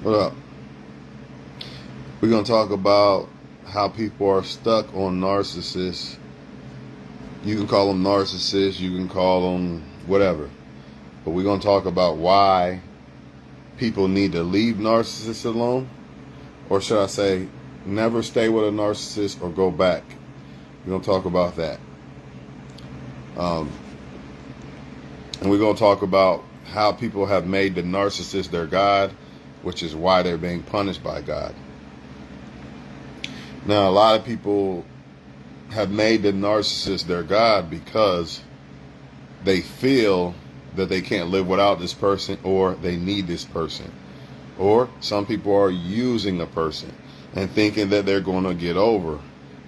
What up? We're going to talk about how people are stuck on narcissists. You can call them narcissists, you can call them whatever. But we're going to talk about why people need to leave narcissists alone. Or should I say, never stay with a narcissist or go back. We're going to talk about that. And we're going to talk about how people have made the narcissist their God, which is why they're being punished by God. Now, a lot of people have made the narcissist their God because they feel that they can't live without this person, or they need this person. Or some people are using a person and thinking that they're going to get over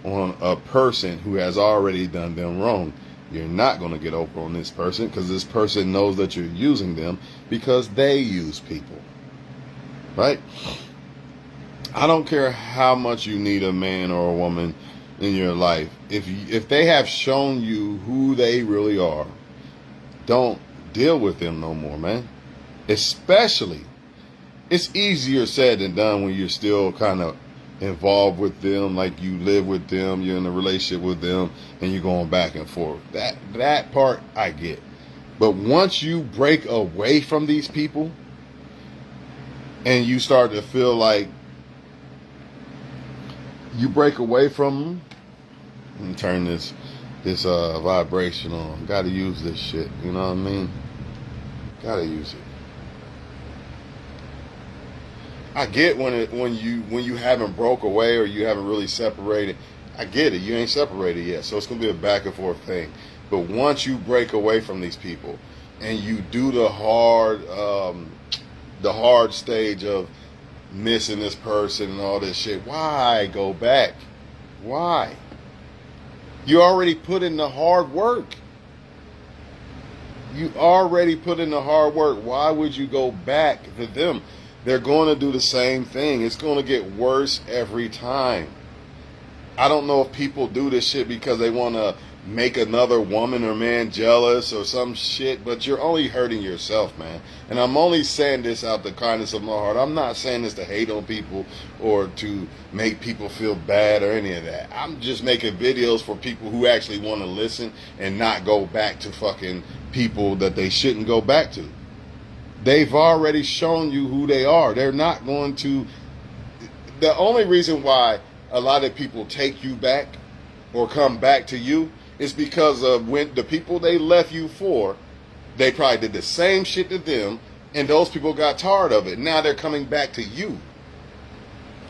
on a person who has already done them wrong. You're not going to get over on this person because this person knows that you're using them because they use people. Right? I don't care how much you need a man or a woman in your life. If they have shown you who they really are, don't deal with them no more, man. Especially, it's easier said than done when you're still kind of involved with them, like you live with them, you're in a relationship with them, and you're going back and forth. That part I get. But once you break away from these people and you start to feel like you break away from them, and turn this vibration on. Gotta use this shit, you know what I mean? Gotta use it. I get when you haven't broke away or you haven't really separated. I get it. You ain't separated yet, so it's gonna be a back and forth thing. But once you break away from these people and you do the hard stage of missing this person and all this shit, why go back? Why? You already put in the hard work. You already put in the hard work. Why would you go back to them? They're going to do the same thing. It's going to get worse every time. I don't know if people do this shit because they want to make another woman or man jealous or some shit, but you're only hurting yourself, man. And I'm only saying this out the kindness of my heart. I'm not saying this to hate on people or to make people feel bad or any of that. I'm just making videos for people who actually want to listen and not go back to fucking people that they shouldn't go back to. They've already shown you who they are. They're not going to. The only reason why a lot of people take you back or come back to you is because of when the people they left you for, they probably did the same shit to them, and those people got tired of it. Now they're coming back to you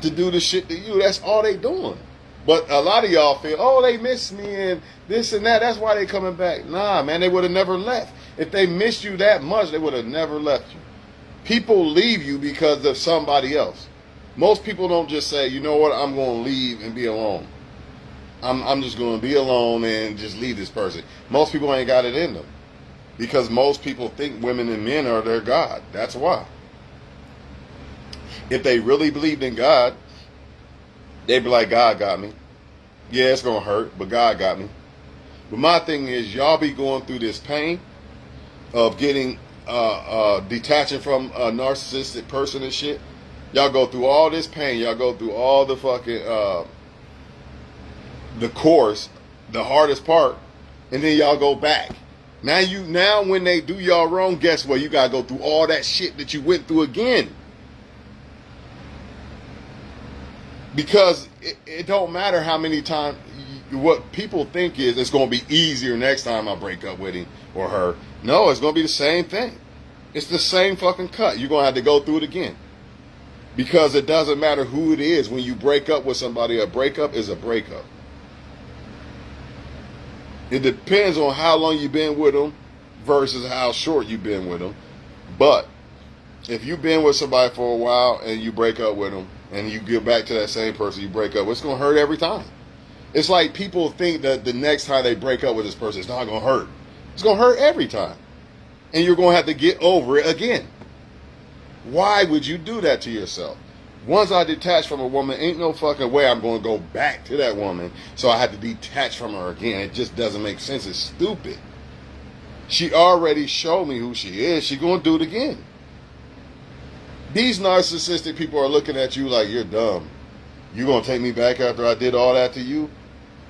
to do the shit to you. That's all they doing. But a lot of y'all feel, oh, they miss me and this and that. That's why they coming back. Nah, man, they would have never left. If they missed you that much, they would have never left you. People leave you because of somebody else. Most people don't just say, you know what, I'm going to leave and be alone. I'm just going to be alone and just leave this person. Most people ain't got it in them. Because most people think women and men are their God. That's why. If they really believed in God, they'd be like, God got me. Yeah, it's going to hurt, but God got me. But my thing is, y'all be going through this pain of getting, detaching from a narcissistic person and shit. Y'all go through all this pain. Y'all go through all the fucking, the course, the hardest part, and then y'all go back. Now when they do y'all wrong, guess what? You gotta go through all that shit that you went through again. Because it don't matter how many times. What people think is it's gonna be easier next time I break up with him or her. No, it's gonna be the same thing. It's the same fucking cut. You're gonna have to go through it again. Because it doesn't matter who it is. When you break up with somebody, a breakup is a breakup. It depends on how long you've been with them versus how short you've been with them. But if you've been with somebody for a while and you break up with them and you get back to that same person you break up with, it's going to hurt every time. It's like people think that the next time they break up with this person, it's not going to hurt. It's going to hurt every time. And you're going to have to get over it again. Why would you do that to yourself? Once I detach from a woman, ain't no fucking way I'm going to go back to that woman, so I have to detach from her again. It just doesn't make sense. It's stupid. She already showed me who she is. She's going to do it again. These narcissistic people are looking at you like you're dumb. You gonna take me back after I did all that to you?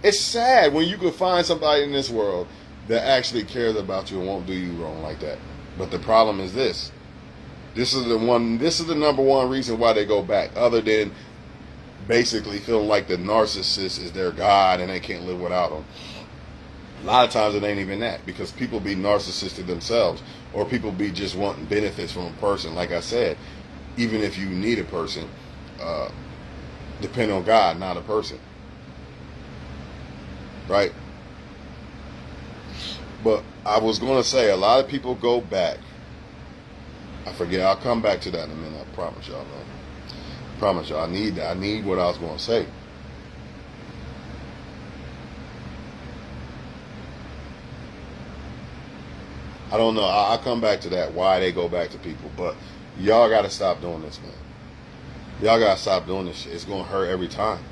It's sad when you can find somebody in this world that actually cares about you and won't do you wrong like that. But the problem is this. This is the number one reason why they go back, other than basically feeling like the narcissist is their God and they can't live without them. A lot of times it ain't even that, because people be narcissistic themselves, or people be just wanting benefits from a person. Like I said, even if you need a person, depend on God, not a person. Right? But I was going to say, a lot of people go back. I forget. I'll come back to that in a minute. I promise y'all, man. I promise y'all. I need what I was going to say. I don't know. I'll come back to that, why they go back to people. But y'all got to stop doing this, man. Y'all got to stop doing this shit. It's going to hurt every time.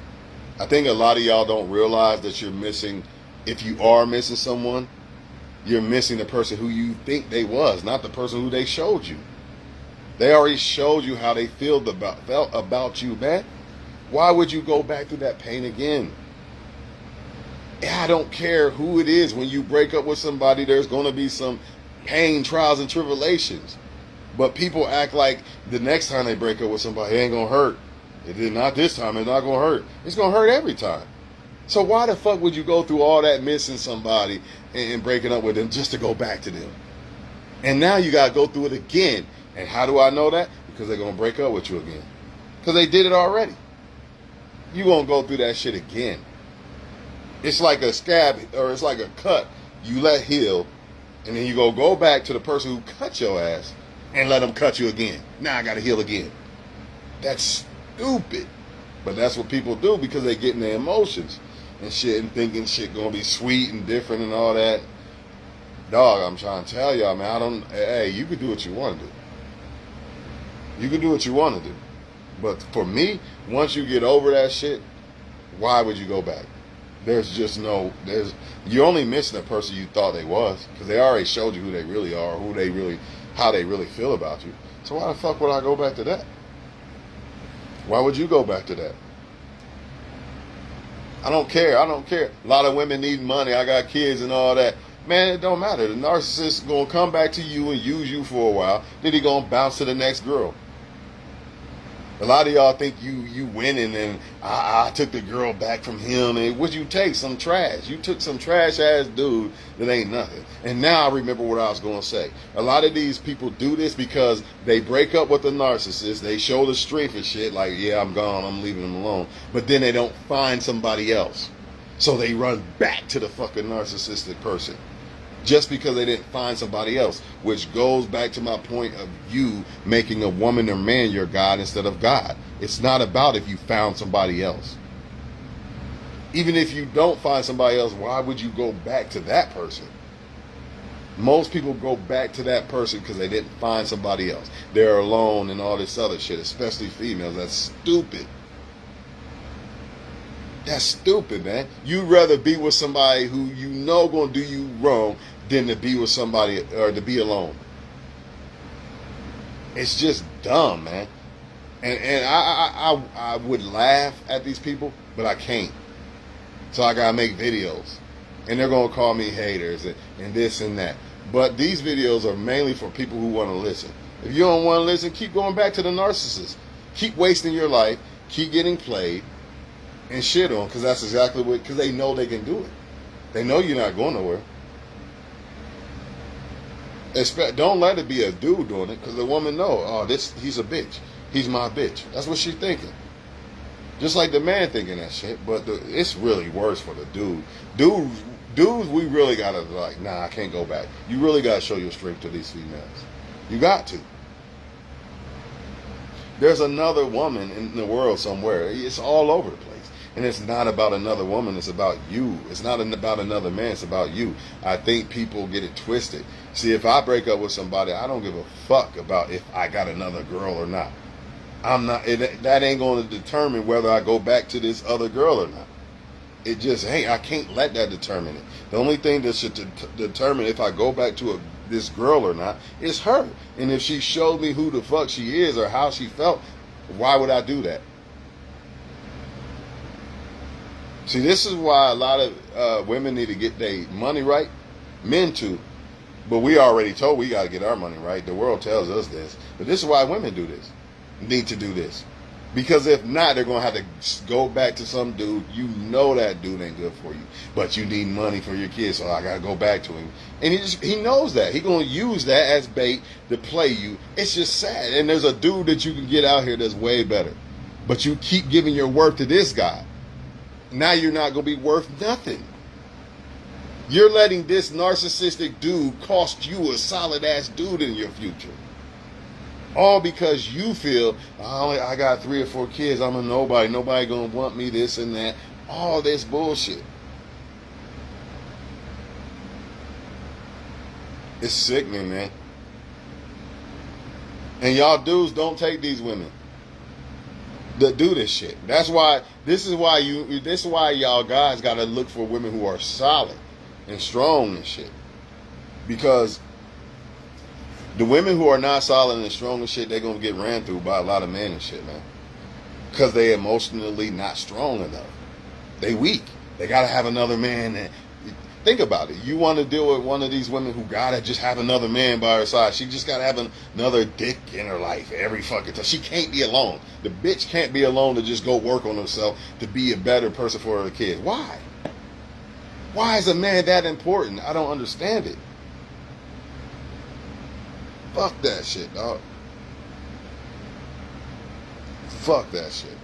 I think a lot of y'all don't realize that you're missing, if you are missing someone, you're missing the person who you think they was, not the person who they showed you. They already showed you how they felt about you, man. Why would you go back through that pain again? I don't care who it is. When you break up with somebody, there's going to be some pain, trials, and tribulations. But people act like the next time they break up with somebody, it ain't going to hurt. It did not this time. It's not going to hurt. It's going to hurt every time. So why the fuck would you go through all that missing somebody and breaking up with them just to go back to them? And now you got to go through it again. And how do I know that? Because they're going to break up with you again. Because they did it already. You going to go through that shit again. It's like a scab, or it's like a cut you let heal, and then you go back to the person who cut your ass and let them cut you again. Now I got to heal again. That's stupid. But that's what people do, because they get in their emotions and shit and thinking shit going to be sweet and different and all that. Dog, I'm trying to tell y'all, man, hey, you can do what you want to do. You can do what you want to do. But for me, once you get over that shit, why would you go back? You're only missing the person you thought they was, because they already showed you who they really are, how they really feel about you. So why the fuck would I go back to that? Why would you go back to that? I don't care. A lot of women need money. I got kids and all that. Man, it don't matter. The narcissist is going to come back to you and use you for a while. Then he going to bounce to the next girl. A lot of y'all think you winning, and I took the girl back from him. And what'd you take? Some trash. You took some trash ass dude that ain't nothing. And now I remember what I was going to say. A lot of these people do this because they break up with the narcissist. They show the strength and shit, like, yeah, I'm gone, I'm leaving him alone. But then they don't find somebody else. So they run back to the fucking narcissistic person. Just because they didn't find somebody else, which goes back to my point of you making a woman or man your God instead of God. It's not about if you found somebody else. Even if you don't find somebody else, why would you go back to that person? Most people go back to that person because they didn't find somebody else. They're alone and all this other shit, especially females. That's stupid. That's stupid, man. You'd rather be with somebody who you know gonna do you wrong than to be with somebody, or to be alone. It's just dumb, man. And I would laugh at these people, but I can't. So I gotta make videos, and they're gonna call me haters and this and that. But these videos are mainly for people who want to listen. If you don't want to listen, keep going back to the narcissist. Keep wasting your life. Keep getting played and shit on, because that's exactly what, because they know they can do it. They know you're not going nowhere. Don't let it be a dude doing it, because the woman know, oh, he's a bitch. He's my bitch. That's what she's thinking. Just like the man thinking that shit, but it's really worse for the dude. Dudes, we really gotta like, nah, I can't go back. You really gotta show your strength to these females. You got to. There's another woman in the world somewhere. It's all over the place. And it's not about another woman, it's about you. It's not about another man, it's about you. I think people get it twisted. See, if I break up with somebody, I don't give a fuck about if I got another girl or not. That ain't going to determine whether I go back to this other girl or not. It just ain't. I can't let that determine it. The only thing that should determine if I go back to this girl or not. It's her. And if she showed me who the fuck she is or how she felt, why would I do that? See, this is why a lot of women need to get their money right. Men too. But we already told we got to get our money right. The world tells us this. But this is why women do this. Need to do this. Because if not, they're going to have to go back to some dude. You know that dude ain't good for you. But you need money for your kids, so I got to go back to him. And he knows that. He's going to use that as bait to play you. It's just sad. And there's a dude that you can get out here that's way better. But you keep giving your worth to this guy. Now you're not going to be worth nothing. You're letting this narcissistic dude cost you a solid-ass dude in your future. All because you feel, oh, I got 3 or 4 kids, I'm a nobody. Nobody going to want me, this and that. All this bullshit. It's sickening, man. And y'all dudes don't take these women that do this shit. This is why y'all guys got to look for women who are solid and strong and shit. Because the women who are not solid and strong and shit, they're going to get ran through by a lot of men and shit, man. Because they emotionally not strong enough. They weak. They got to have another man. And think about it. You want to deal with one of these women who got to just have another man by her side. She just got to have another dick in her life every fucking time. She can't be alone. The bitch can't be alone to just go work on herself to be a better person for her kids. Why? Why is a man that important? I don't understand it. Fuck that shit, dog. Fuck that shit.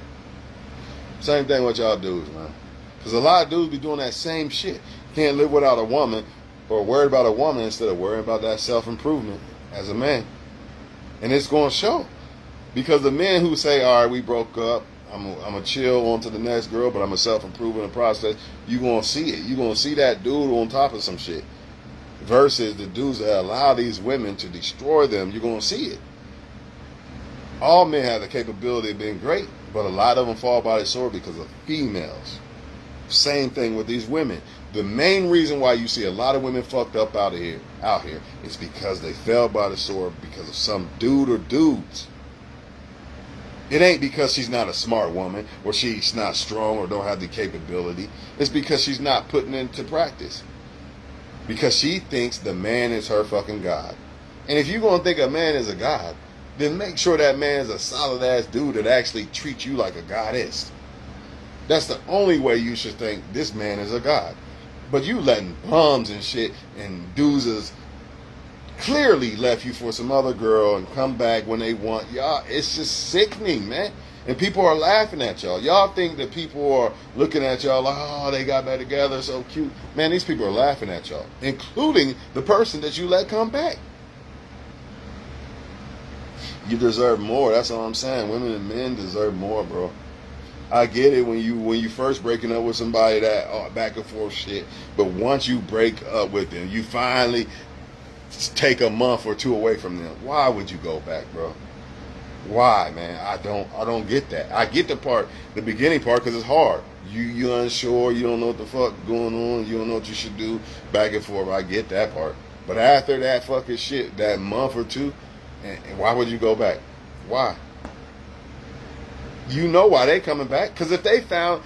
Same thing with y'all dudes, man. Because a lot of dudes be doing that same shit. Can't live without a woman or worry about a woman instead of worrying about that self-improvement as a man. And it's going to show. Because the men who say, all right, we broke up, I'm going to chill on to the next girl, but I'm going to self-improve in the process, you're going to see it. You're going to see that dude on top of some shit. Versus the dudes that allow these women to destroy them, you're going to see it. All men have the capability of being great, but a lot of them fall by the sword because of females. Same thing with these women. The main reason why you see a lot of women fucked up out here is because they fell by the sword because of some dude or dudes. It ain't because she's not a smart woman or she's not strong or don't have the capability. It's because she's not putting it into practice. Because she thinks the man is her fucking God. And if you're going to think a man is a God, then make sure that man is a solid ass dude that actually treats you like a goddess. That's the only way you should think this man is a God. But you letting bums and shit and dudes is clearly left you for some other girl and come back when they want y'all. It's just sickening, man. And people are laughing at y'all. Y'all think that people are looking at y'all like, oh, they got back together, so cute. Man, these people are laughing at y'all, including the person that you let come back. You deserve more. That's all I'm saying. Women and men deserve more, bro. I get it when you first breaking up with somebody that back and forth shit, but once you break up with them, you finally take a month or 2 away from them. Why would you go back, bro? Why, man? I don't get that. I get the beginning part, because it's hard. You unsure, you don't know what the fuck going on, you don't know what you should do, back and forth. I get that part. But after that fucking shit, that month or 2, and why would you go back? Why? You know why they coming back. Because if they found,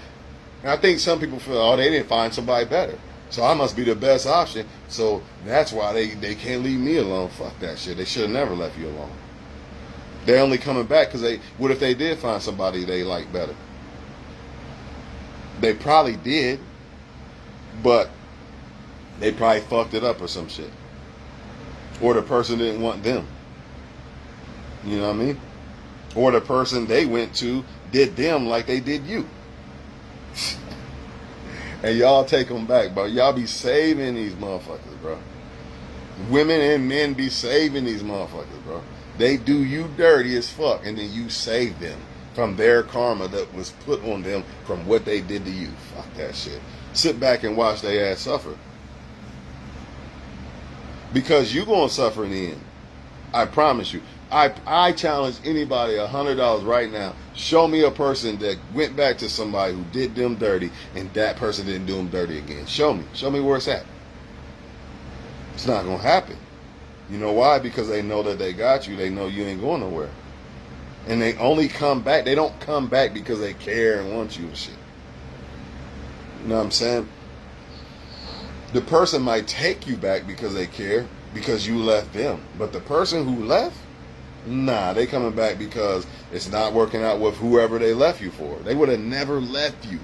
and I think some people feel, oh, they didn't find somebody better, so I must be the best option. So that's why they can't leave me alone. Fuck that shit. They should have never left you alone. They're only coming back because what if they did find somebody they like better? They probably did, but they probably fucked it up or some shit. Or the person didn't want them. You know what I mean? Or the person they went to did them like they did you. And y'all take them back, bro. Y'all be saving these motherfuckers, bro. Women and men be saving these motherfuckers, bro. They do you dirty as fuck, and then you save them from their karma that was put on them from what they did to you. Fuck that shit. Sit back and watch their ass suffer. Because you gonna suffer in the end. I promise you. I challenge anybody $100 right now. Show me a person that went back to somebody who did them dirty and that person didn't do them dirty again. Show me. Show me where it's at. It's not going to happen. You know why? Because they know that they got you. They know you ain't going nowhere. And they only come back. They don't come back because they care and want you and shit. You know what I'm saying? The person might take you back because they care, because you left them. But the person who left, nah, they coming back because it's not working out with whoever they left you for. They would have never left you.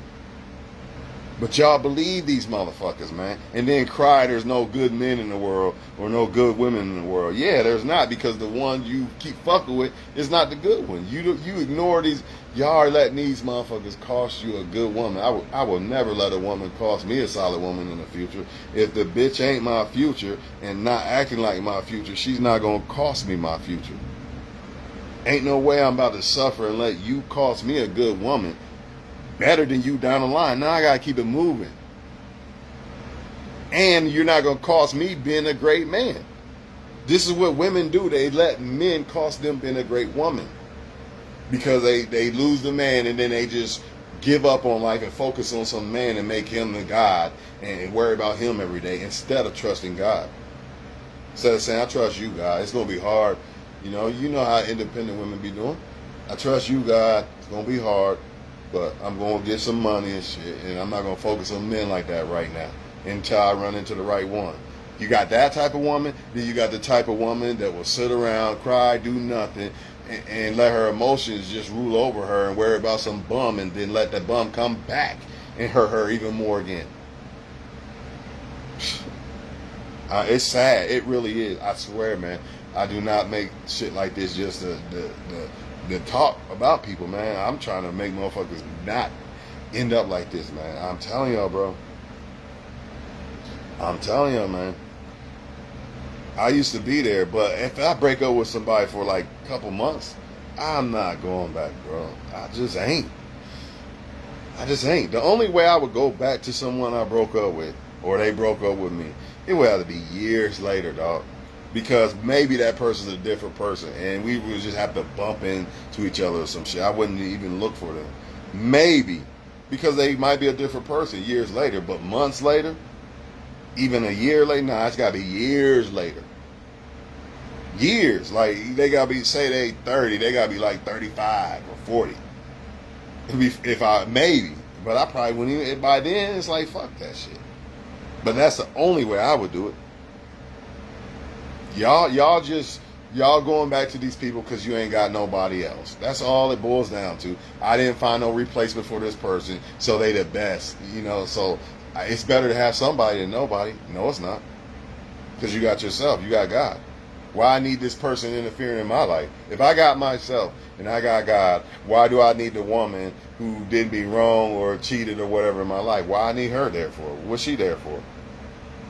But y'all believe these motherfuckers, man. And then cry there's no good men in the world or no good women in the world. Yeah, there's not, because the one you keep fucking with is not the good one. You ignore these. Y'all are letting these motherfuckers cost you a good woman. I will never let a woman cost me a solid woman in the future. If the bitch ain't my future and not acting like my future, she's not going to cost me my future. Ain't no way I'm about to suffer and let you cost me a good woman better than you down the line. Now I gotta keep it moving. And you're not gonna cost me being a great man. This is what women do. They let men cost them being a great woman. Because they lose the man and then they just give up on life and focus on some man and make him the God and worry about him every day instead of trusting God. Instead of saying, I trust you, God. It's gonna be hard. You know how independent women be doing. I trust you, God. It's gonna be hard. But I'm going to get some money and shit, and I'm not going to focus on men like that right now until I run into the right one. You got that type of woman, then you got the type of woman that will sit around, cry, do nothing, and let her emotions just rule over her and worry about some bum, and then let that bum come back and hurt her even more again. It's sad. It really is. I swear, man. I do not make shit like this just to talk about people, man. I'm trying to make motherfuckers not end up like this, man. I'm telling y'all, bro. I'm telling y'all, man. I used to be there, but if I break up with somebody for like a couple months, I'm not going back, bro. I just ain't. The only way I would go back to someone I broke up with, or they broke up with me, it would have to be years later, dog. Because maybe that person's a different person and we would just have to bump into each other or some shit. I wouldn't even look for them. Maybe. Because they might be a different person years later. But months later, even a year later, nah, it's got to be years later. Years. Like, they got to be, say they 30, they got to be like 35 or 40. Maybe. But I probably wouldn't even, by then, it's like, fuck that shit. But that's the only way I would do it. Y'all going back to these people because you ain't got nobody else. That's all it boils down to. I didn't find no replacement for this person, so they the best. So it's better to have somebody than nobody. No, it's not. Because you got yourself. You got God. Why I need this person interfering in my life? If I got myself and I got God, why do I need the woman who did me wrong or cheated or whatever in my life? Why I need her there for? What's she there for?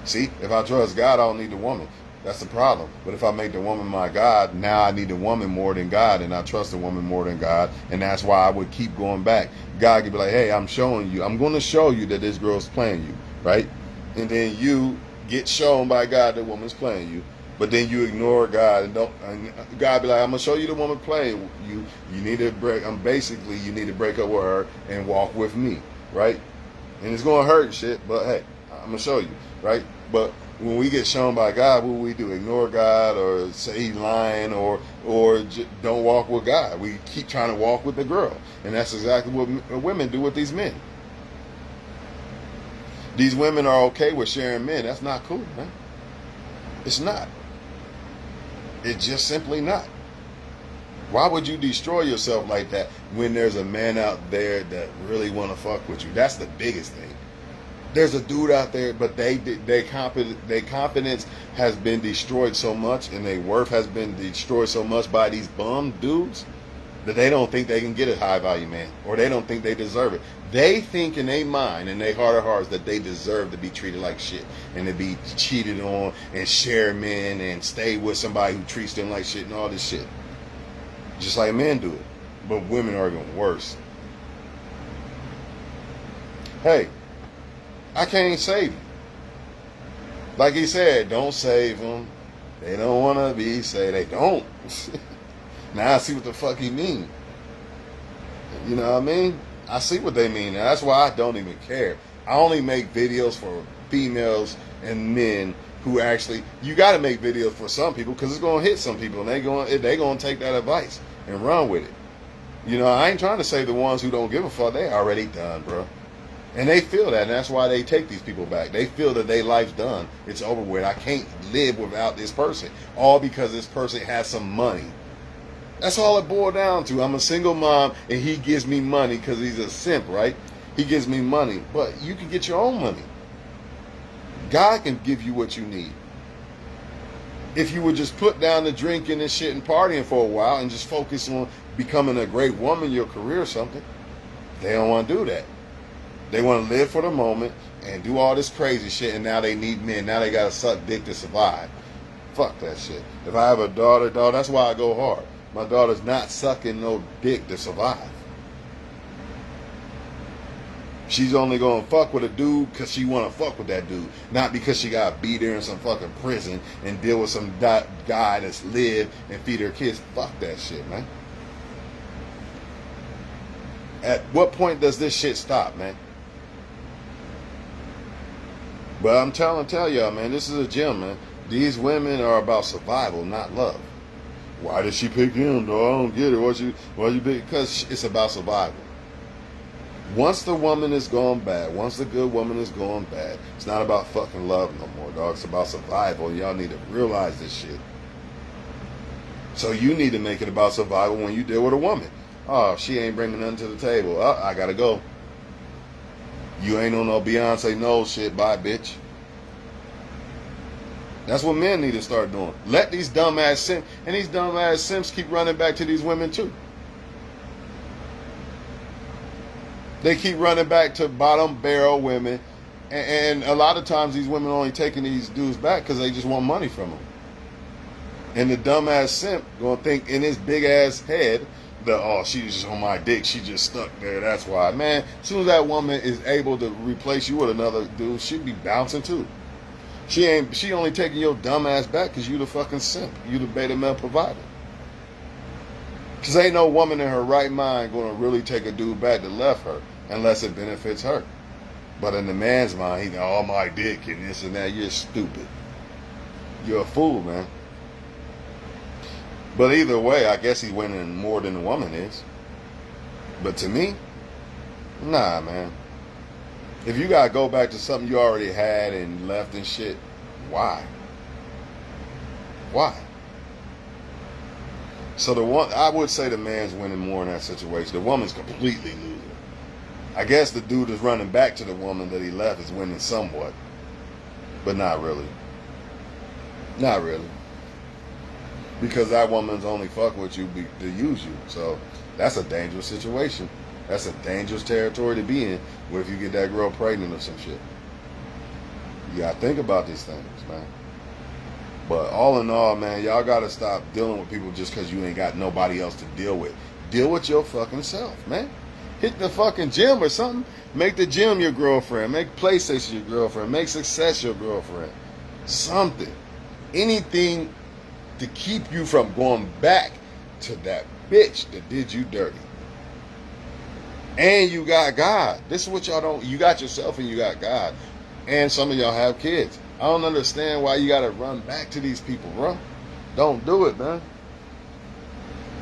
See, if I trust God, I don't need the woman. That's the problem. But if I make the woman my God, now I need the woman more than God, and I trust the woman more than God, and that's why I would keep going back. God could be like, hey, I'm going to show you that this girl's playing you, right? And then you get shown by God that woman's playing you, but then you ignore God and God be like, I'm going to show you the woman playing you. You need to break up with her and walk with me, right? And it's going to hurt and shit, but hey, I'm going to show you, right? But when we get shown by God, what we do? Ignore God or say he's lying or don't walk with God. We keep trying to walk with the girl. And that's exactly what women do with these men. These women are okay with sharing men. That's not cool, man. It's not. It's just simply not. Why would you destroy yourself like that when there's a man out there that really want to fuck with you? That's the biggest thing. There's a dude out there, but their confidence has been destroyed so much and their worth has been destroyed so much by these bum dudes that they don't think they can get a high value man, or they don't think they deserve it. They think in their mind, in their heart of hearts, that they deserve to be treated like shit and to be cheated on and share men and stay with somebody who treats them like shit and all this shit. Just like men do it. But women are even worse. Hey, I can't save you. Like he said, don't save them. They don't want to be saved. They don't. Now I see what the fuck he mean. You know what I mean? I see what they mean. And that's why I don't even care. I only make videos for females and men who actually, you got to make videos for some people because it's going to hit some people, and they going to take that advice and run with it. You know, I ain't trying to say the ones who don't give a fuck, they already done, bro. And they feel that, and that's why they take these people back. They feel that their life's done. It's over with. I can't live without this person. All because this person has some money. That's all it boiled down to. I'm a single mom, and he gives me money because he's a simp, right? He gives me money. But you can get your own money. God can give you what you need. If you would just put down the drinking and shit and partying for a while and just focus on becoming a great woman, your career or something, they don't want to do that. They want to live for the moment and do all this crazy shit, and now they need men. Now they got to suck dick to survive. Fuck that shit. If I have a daughter, dog, that's why I go hard. My daughter's not sucking no dick to survive. She's only going to fuck with a dude because she want to fuck with that dude. Not because she got to be there in some fucking prison and deal with some guy that's live and feed her kids. Fuck that shit, man. At what point does this shit stop, man? But I'm tell y'all, man, this is a gem, man. These women are about survival, not love. Why did she pick him, though? I don't get it. Why you pick? Because it's about survival. Once the woman is gone bad, once the good woman is gone bad, it's not about fucking love no more, dog. It's about survival. Y'all need to realize this shit. So you need to make it about survival when you deal with a woman. Oh, she ain't bringing nothing to the table. Oh, I gotta go. You ain't on no Beyonce no shit. Bye, bitch. That's what men need to start doing. Let these dumbass simps, and these dumbass simps keep running back to these women too. They keep running back to bottom barrel women, and a lot of times these women only taking these dudes back because they just want money from them. And the dumbass simp gonna think in his big ass head that, oh, she's just on my dick, she just stuck there, that's why. Man, as soon as that woman is able to replace you with another dude, she'd be bouncing too. She only taking your dumb ass back because you the fucking simp. You the beta male provider. Because ain't no woman in her right mind going to really take a dude back that left her unless it benefits her. But in the man's mind, he's all my dick and this and that. You're stupid. You're a fool, man. But either way, I guess he's winning more than the woman is. But to me, nah, man. If you gotta go back to something you already had and left and shit, why? Why? So I would say the man's winning more in that situation. The woman's completely losing. I guess the dude is running back to the woman that he left is winning somewhat. But not really. Not really. Because that woman's only fuck with you to use you. So that's a dangerous situation. That's a dangerous territory to be in. What if you get that girl pregnant or some shit? You gotta think about these things, man. But all in all, man, y'all gotta stop dealing with people just because you ain't got nobody else to deal with. Deal with your fucking self, man. Hit the fucking gym or something. Make the gym your girlfriend. Make PlayStation your girlfriend. Make success your girlfriend. Something. Anything to keep you from going back to that bitch that did you dirty. And you got God. This is what y'all don't. You got yourself and you got God. And some of y'all have kids. I don't understand why you got to run back to these people, bro. Don't do it, man.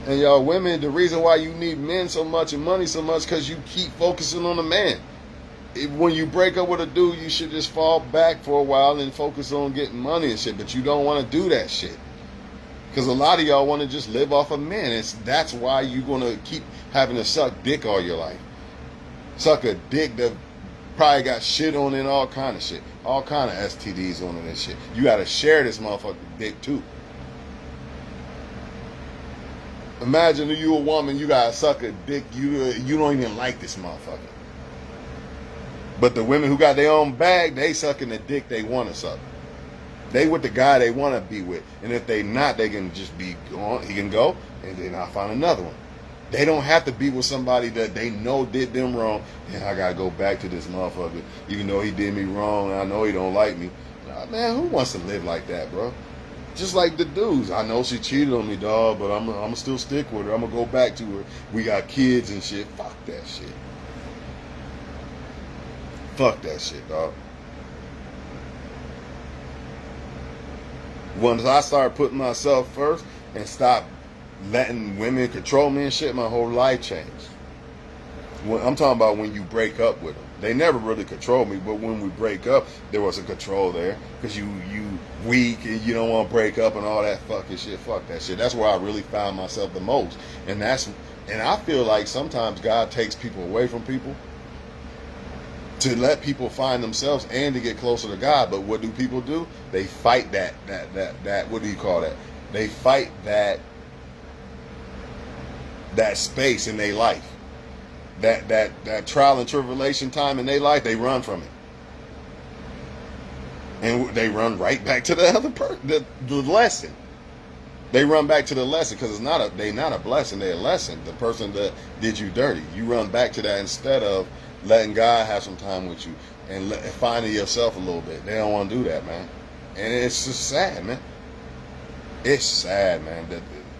And y'all women, the reason why you need men so much and money so much because you keep focusing on the man. When you break up with a dude, you should just fall back for a while and focus on getting money and shit. But you don't want to do that shit. Because a lot of y'all want to just live off of men. That's why you're going to keep having to suck dick all your life. Suck a dick that probably got shit on it and all kind of shit. All kind of STDs on it and shit. You got to share this motherfucking dick too. Imagine if you a woman, you got to suck a dick. You don't even like this motherfucker. But the women who got their own bag, they sucking the dick they want to suck. They with the guy they want to be with. And if they not, they can just be gone. He can go, and then I'll find another one. They don't have to be with somebody that they know did them wrong. And I got to go back to this motherfucker. Even though he did me wrong, I know he don't like me. Nah, man, who wants to live like that, bro? Just like the dudes. I know she cheated on me, dog, but I'm going to still stick with her. I'm going to go back to her. We got kids and shit. Fuck that shit. Fuck that shit, dog. Once I started putting myself first and stop letting women control me and shit, my whole life changed. I'm talking about when you break up with them. They never really control me, but when we break up, there was a control there because you weak and you don't want to break up and all that fucking shit. Fuck that shit. That's where I really found myself the most. And I feel like sometimes God takes people away from people to let people find themselves and to get closer to God. But what do people do? They fight that what do you call that? They fight that space in their life. That trial and tribulation time in their life, they run from it. And they run right back to the other the lesson. They run back to the lesson because they're not a blessing, they're a lesson. The person that did you dirty. You run back to that instead of letting God have some time with you and finding yourself a little bit. They don't want to do that, man. And it's just sad, man. It's sad, man.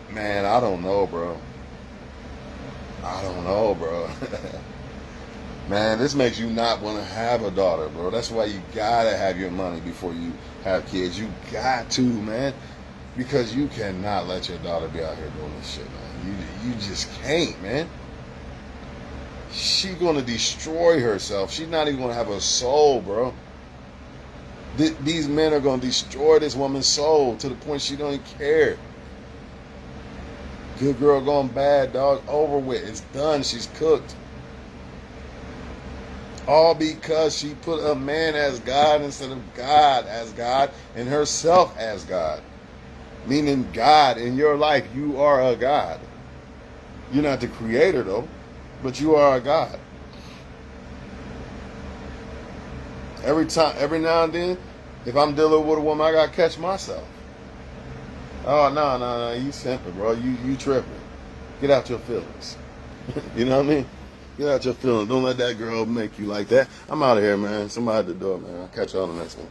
Man, I don't know, bro. I don't know, bro. Man, this makes you not want to have a daughter, bro. That's why you gotta have your money before you have kids. You got to, man. Because you cannot let your daughter be out here doing this shit, man. You just can't, man. She's gonna destroy herself. She's not even gonna have a soul, bro. These men are gonna destroy this woman's soul to the point she don't even care. Good girl gone bad, dog. Over with. It's done. She's cooked. All because she put a man as God instead of God as God and herself as God. Meaning God in your life, you are a God. You're not the creator though, but you are a God. Every now and then, if I'm dealing with a woman, I gotta catch myself. Oh, no, you simping, bro. You tripping. Get out your feelings. You know what I mean? Get out your feelings. Don't let that girl make you like that. I'm out of here, man. Somebody at the door, man. I'll catch you on the next one.